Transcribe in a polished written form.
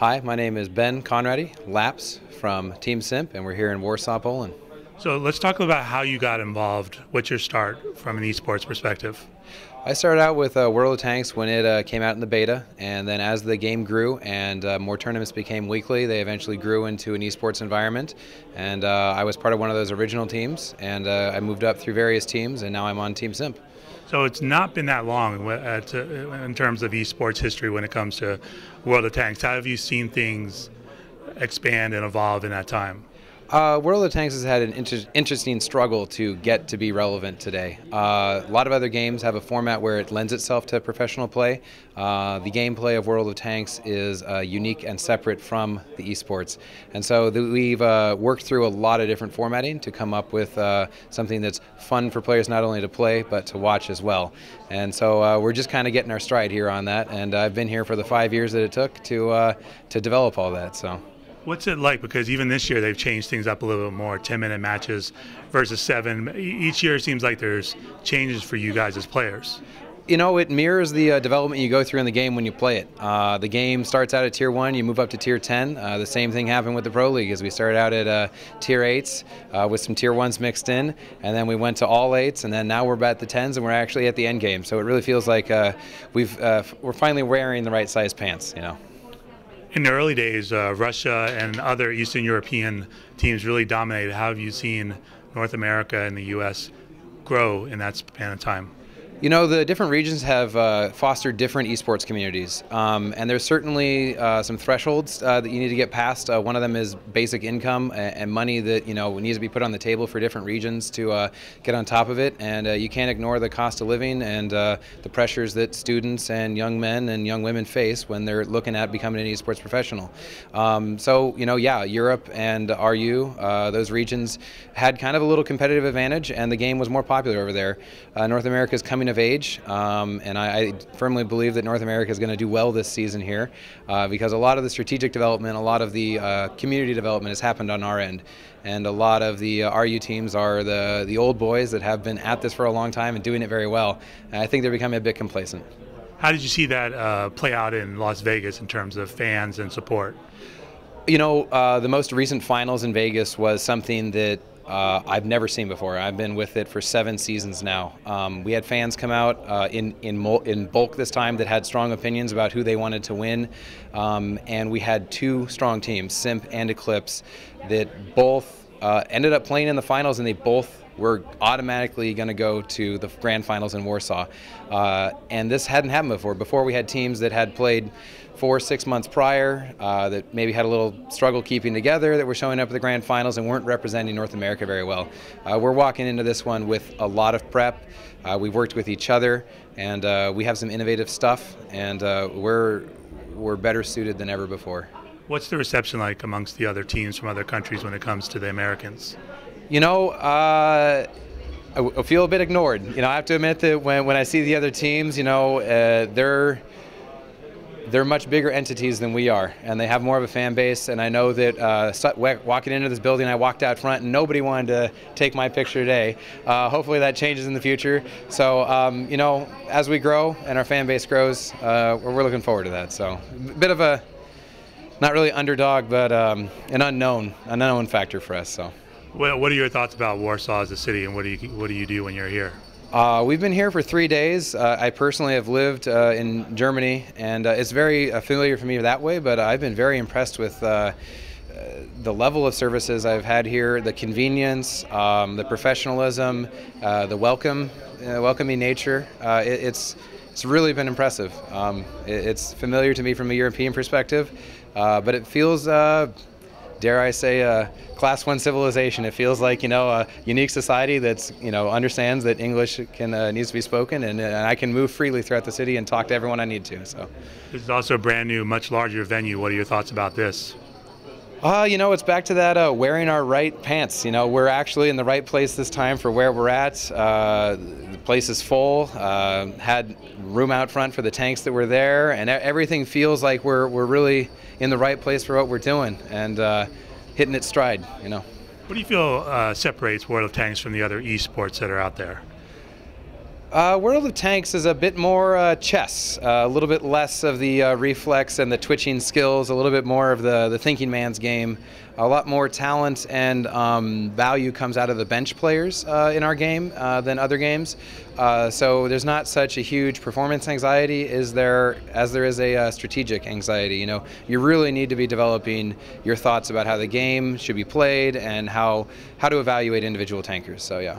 Hi, my name is Ben Konrady, Lapse from Team SIMP, and we're here in Warsaw, Poland. So let's talk about how you got involved. What's your start from an esports perspective? I started out with World of Tanks when it came out in the beta, and then as the game grew and more tournaments became weekly, they eventually grew into an esports environment, and I was part of one of those original teams, and I moved up through various teams, and now I'm on Team SIMP. So it's not been that long in terms of esports history when it comes to World of Tanks. How have you seen things expand and evolve in that time? World of Tanks has had an interesting struggle to get to be relevant today. A lot of other games have a format where it lends itself to professional play. The gameplay of World of Tanks is unique and separate from the esports. And so we've worked through a lot of different formatting to come up with something that's fun for players not only to play but to watch as well. And so we're just kind of getting our stride here on that. And I've been here for the 5 years that it took to develop all that. So. What's it like? Because even this year they've changed things up a little bit more, 10-minute matches versus 7. Each year it seems like there's changes for you guys as players. You know, it mirrors the development you go through in the game when you play it. The game starts out at Tier 1, you move up to Tier 10. The same thing happened with the Pro League as we started out at Tier 8s with some Tier 1s mixed in, and then we went to all 8s, and then now we're at the 10s and we're actually at the end game. So it really feels like we're finally wearing the right size pants, you know. In the early days, Russia and other Eastern European teams really dominated. How have you seen North America and the U.S. grow in that span of time? You know, the different regions have fostered different esports communities, and there's certainly some thresholds that you need to get past. One of them is basic income and money that needs to be put on the table for different regions to get on top of it. And you can't ignore the cost of living and the pressures that students and young men and young women face when they're looking at becoming an esports professional. So yeah, Europe and RU, those regions had kind of a little competitive advantage, and the game was more popular over there. North America is coming of age, and I firmly believe that North America is going to do well this season here because a lot of the strategic development, a lot of the community development has happened on our end, and a lot of the RU teams are the old boys that have been at this for a long time and doing it very well. And I think they're becoming a bit complacent. How did you see that play out in Las Vegas in terms of fans and support? You know, the most recent finals in Vegas was something that I've never seen before. I've been with it for 7 seasons now. We had fans come out in bulk this time that had strong opinions about who they wanted to win, and we had 2 strong teams, SIMP and Eclipse, that both ended up playing in the finals, and they both were automatically going to go to the grand finals in Warsaw. And this hadn't happened before. Before we had teams that had played 4 or 6 months prior that maybe had a little struggle keeping together, that were showing up at the grand finals and weren't representing North America very well. We're walking into this one with a lot of prep. We've worked with each other, and we have some innovative stuff, and we're better suited than ever before. What's the reception like amongst the other teams from other countries when it comes to the Americans? You know, I feel a bit ignored. You know, I have to admit that when I see the other teams, they're much bigger entities than we are, and they have more of a fan base. And I know that walking into this building, I walked out front and nobody wanted to take my picture today. Hopefully that changes in the future. So, as we grow and our fan base grows, we're looking forward to that. So, a bit of a, not really underdog, but an unknown factor for us. So. Well, what are your thoughts about Warsaw as a city, and what do you do when you're here? We've been here for 3 days. I personally have lived in Germany, and it's very familiar for me that way, but I've been very impressed with the level of services I've had here, the convenience, the professionalism, the welcoming nature. It's really been impressive. It's familiar to me from a European perspective, but it feels, dare I say, Class 1 civilization. It feels like, a unique society that's, understands that English needs to be spoken, and I can move freely throughout the city and talk to everyone I need to. So, this is also a brand new, much larger venue. What are your thoughts about this? It's back to that wearing our right pants. We're actually in the right place this time for where we're at. The place is full. Had room out front for the tanks that were there, and everything feels like we're really in the right place for what we're doing and hitting its stride. What do you feel separates World of Tanks from the other esports that are out there? World of Tanks is a bit more chess, a little bit less of the reflex and the twitching skills, a little bit more of the thinking man's game. A lot more talent and value comes out of the bench players in our game than other games. So there's not such a huge performance anxiety as there is a strategic anxiety. You know, you really need to be developing your thoughts about how the game should be played and how to evaluate individual tankers. So yeah.